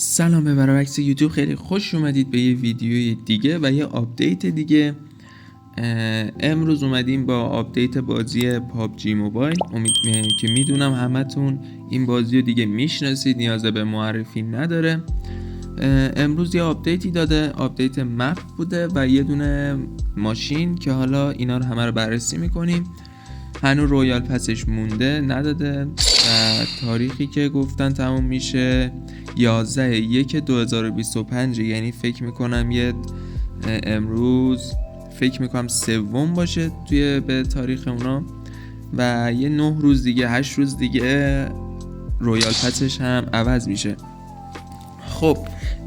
سلام به برابکس یوتیوب، خیلی خوش اومدید به یه ویدیوی دیگه و یه آپدیت دیگه. امروز اومدیم با آپدیت بازی پابجی موبایل که میدونم همتون این بازی رو دیگه میشناسید، نیاز به معرفی نداره. امروز یه آپدیتی داده، آپدیت مپ بوده و یه دونه ماشین که حالا اینا رو همه رو بررسی میکنیم. هنوز رویال پسش مونده، نداده و تاریخی که گفتن تموم میشه 11/1/2025، یعنی فکر میکنم امروز فکر میکنم سوم باشه توی به تاریخ اونا و یه 9 روز دیگه 8 روز دیگه رویال پسش هم عوض میشه. خب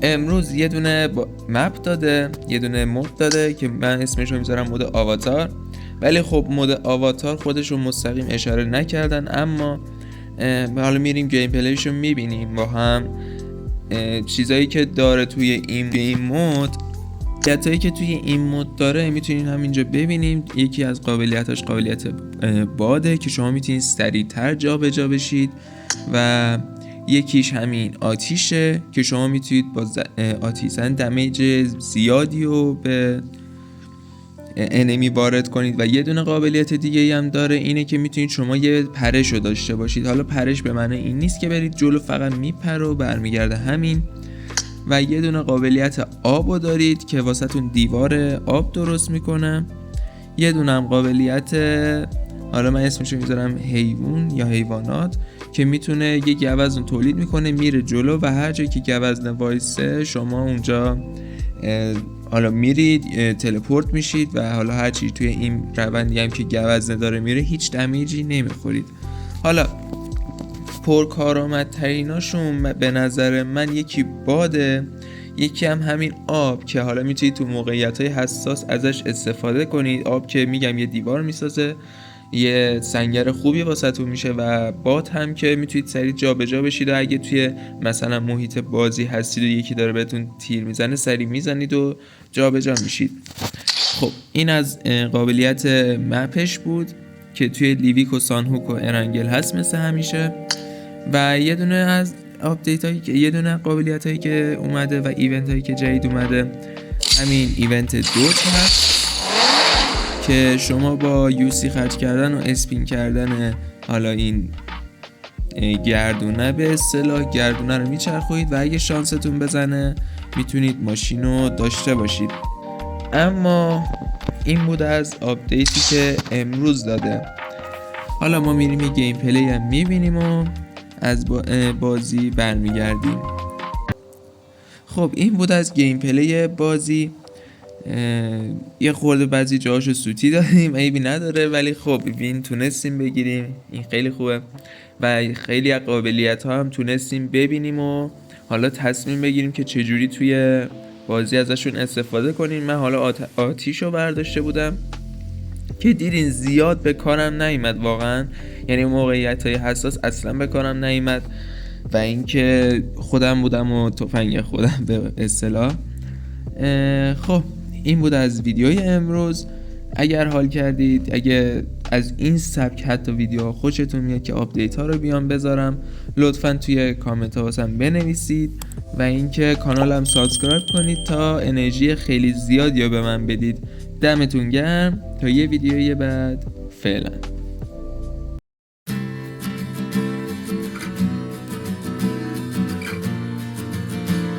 امروز یه دونه مپ داده، یه دونه مود داده که من اسمش رو میذارم مود آواتار، ولی خب مود آواتار خودش رو مستقیم اشاره نکردن، اما حالا میریم گیم پلیش رو میبینیم با هم. چیزایی که داره توی این مود، قابلیتایی که توی این مود داره میتونین همینجا ببینیم. یکی از قابلیتاش قابلیت باده که شما میتونید سریعتر جا به جا بشید و یکیش همین آتیشه که شما میتونید با آتیش زدن دمیج زیادی رو به انمی وارد کنید و یه دونه قابلیت دیگه هم داره، اینه که میتونید شما یه پرش رو داشته باشید. حالا پرش به معنی این نیست که برید جلو، فقط میپره و برمیگرده همین. و یه دونه قابلیت آب رو دارید که واسهتون دیوار آب درست میکنه. یه دونه هم قابلیت، حالا من اسمشو میذارم حیوان یا حیوانات، که میتونه یه گوزن تولید میکنه میره جلو و هر جایی که گوزن وایسه شما اونجا حالا میرید تلپورت میشید و حالا هر چی توی این روندی هم که گوزنه داره میره هیچ دمیجی نمیخورید. حالا پرکارآمدتریناشون به نظر من یکی باده، یکی هم همین آب که حالا میتونید تو موقعیت‌های حساس ازش استفاده کنید. آب که میگم یه دیوار میسازه، یه سنگر خوبی واسهتون میشه و باد هم که میتونید سریع جا به جا بشید و اگه توی مثلا محیط بازی هستید و یکی داره بهتون تیر میزنه سریع میزنید و جا به جا میشید. خب این از قابلیت مپش بود که توی لیویک و سانهوک و ارنگل هست مثل همیشه. و یه دونه از آپدیت هایی که یه دونه قابلیت هایی که اومده و ایونت هایی که جدید اومده، همین ایونت دوت هست که شما با یوسی خرج کردن و اسپین کردن حالا این گردونه، به اصطلاح گردونه رو میچرخوید و اگه شانستون بزنه میتونید ماشین رو داشته باشید. اما این بود از آپدیتی که امروز داده. حالا ما میریم یه گیم پلی هم میبینیم و از بازی برمیگردیم. خب این بود از گیم پلی بازی. یه خورده بعضی جاهاشو سوتی دادیم، عیبی نداره، ولی خب وین تونستیم بگیریم، این خیلی خوبه و خیلی از قابلیت ها هم تونستیم ببینیم و حالا تصمیم بگیریم که چجوری توی بازی ازشون استفاده کنیم. من حالا آتیشو برداشته بودم که دیدین زیاد به کارم نیامد واقعا، یعنی موقعیت های حساس اصلا به کارم نیامد و اینکه خودم بودم و تفنگ خودم به اصطلاح. خب این بود از ویدیوی امروز. اگر حال کردید، اگه از این سبک حتی ویدیوها خوشتون میاد که آپدیت ها رو بیان بذارم، لطفا توی کامنت ها واسم بنویسید و اینکه کانالم سابسکرایب کنید تا انرژی خیلی زیادی رو به من بدید. دمتون گرم، تا یه ویدیوی بعد، فعلا.